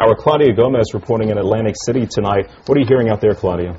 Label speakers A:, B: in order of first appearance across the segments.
A: Our Claudia Gomez reporting in Atlantic City tonight. What are you hearing out there, Claudia?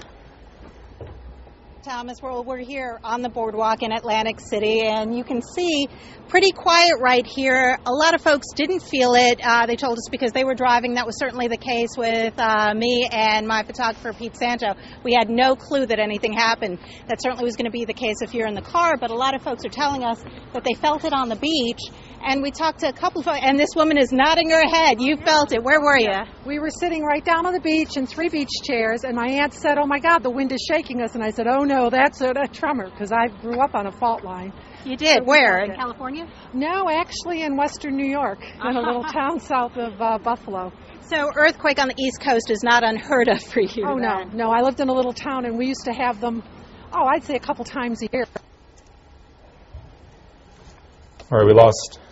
B: Thomas, well, we're here on the boardwalk in Atlantic City, and you can see pretty quiet right here. A lot of folks didn't feel it. They told us because they were driving. That was certainly the case with me and my photographer, Pete Santo. We had no clue that anything happened. That certainly was going to be the case if you're in the car, but a lot of folks are telling us that they felt it on the beach. And we talked to a couple of folks, and this woman is nodding her head. You felt it. Where were you?
C: We were sitting right down on the beach in 3 beach chairs, and my aunt said, "Oh my God, the wind is shaking us." And I said, "Oh no, that's a tremor," because I grew up on a fault line.
B: You did? Where? In California?
C: No, actually in western New York, in a little town south of Buffalo.
B: So earthquake on the East Coast is not unheard of for you.
C: Oh no, I lived in a little town, and we used to have them, I'd say a couple times a year.
A: All right,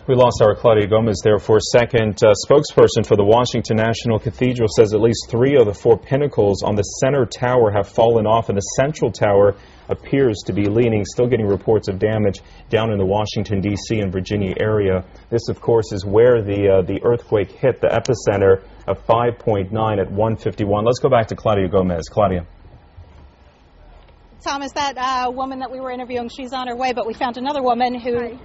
A: we lost our Claudia Gomez there for a second. Spokesperson for the Washington National Cathedral says at least 3 of the 4 pinnacles on the center tower have fallen off, and the central tower appears to be leaning. Still getting reports of damage down in the Washington, D.C. and Virginia area. This, of course, is where the earthquake hit, the epicenter of 5.9 at 1:51. Let's go back to Claudia Gomez. Claudia.
B: Thomas, that woman that we were interviewing, she's on her way, but we found another woman who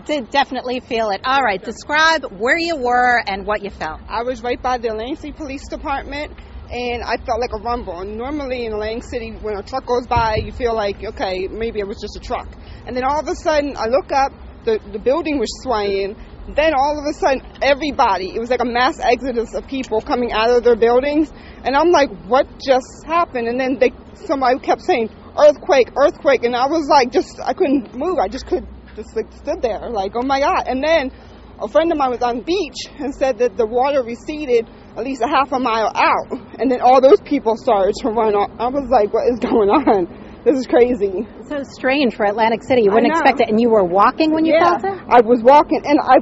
B: did definitely feel it. All right, describe where you were and what you felt.
D: I was right by the Atlantic City Police Department, and I felt like a rumble. And normally in Atlantic City, when a truck goes by, you feel like, okay, maybe it was just a truck. And then all of a sudden, I look up, the building was swaying. Then all of a sudden, everybody, it was like a mass exodus of people coming out of their buildings. And I'm like, what just happened? And then somebody kept saying, earthquake, earthquake. And I was like, I couldn't move. I just stood there like, oh my God. And then a friend of mine was on the beach and said that the water receded at least a half a mile out, and then all those people started to run off. I was like, what is going on? This is crazy.
B: So strange for Atlantic City. You wouldn't expect it. And you were walking when you felt it?
D: I was walking, and I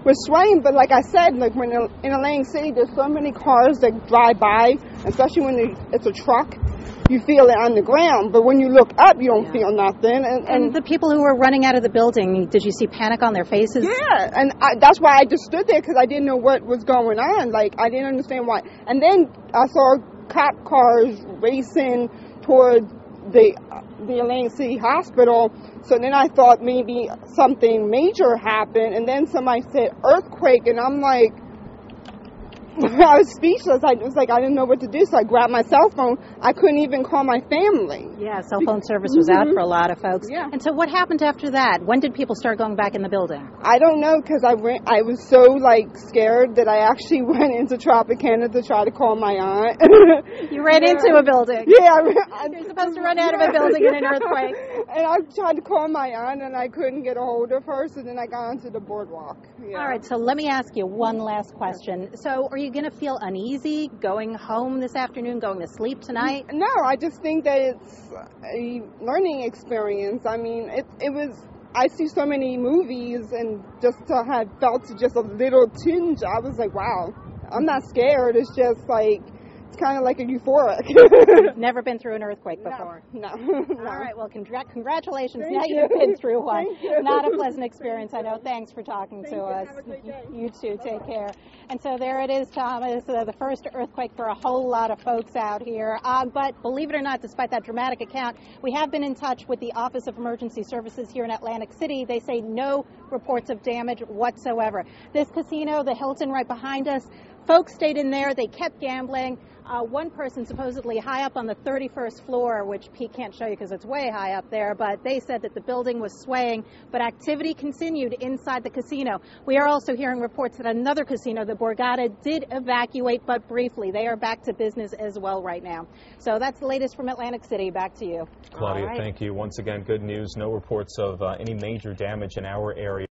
D: was swaying, but like I said, like when in Atlantic City, there's so many cars that drive by, especially when it's a truck. You feel it on the ground, but when you look up, you don't feel nothing.
B: And the people who were running out of the building, did you see panic on their faces?
D: Yeah, and that's why I just stood there, because I didn't know what was going on. Like, I didn't understand why. And then I saw cop cars racing toward the Atlantic City Hospital. So then I thought maybe something major happened, and then somebody said earthquake, and I'm like, I was speechless. I was like, I didn't know what to do, so I grabbed my cell phone. I couldn't even call my family.
B: Yeah, cell phone service was out for a lot of folks.
D: Yeah.
B: And so what happened after that? When did people start going back in the building?
D: I don't know, because I was so, scared that I actually went into Tropicana to try to call my aunt.
B: You ran into a building.
D: Yeah.
B: You're supposed to run out of a building in an earthquake.
D: And I tried to call my aunt, and I couldn't get a hold of her, so then I got onto the boardwalk. Yeah.
B: All right, so let me ask you one last question. So are you going to feel uneasy going home this afternoon, going to sleep tonight?
D: No, I just think that it's a learning experience. I mean, it was, I see so many movies, and just to have felt just a little tinge, I was like, wow, I'm not scared. It's just like, it's kind of like a euphoric.
B: You've never been through an earthquake before?
D: No.
B: All right, well, congratulations. Now you've been through one. Not a pleasant experience, I know. Thanks for talking to us.
D: Have a great day.
B: You too. Take care. And so there it is, Thomas, the first earthquake for a whole lot of folks out here. But believe it or not, despite that dramatic account, we have been in touch with the Office of Emergency Services here in Atlantic City. They say no reports of damage whatsoever. This casino, the Hilton right behind us, folks stayed in there. They kept gambling. One person supposedly high up on the 31st floor, which Pete can't show you because it's way high up there, but they said that the building was swaying, but activity continued inside the casino. We are also hearing reports that another casino, the Borgata, did evacuate, but briefly. They are back to business as well right now. So that's the latest from Atlantic City. Back to you.
A: Claudia, thank you. Once again, good news. No reports of any major damage in our area.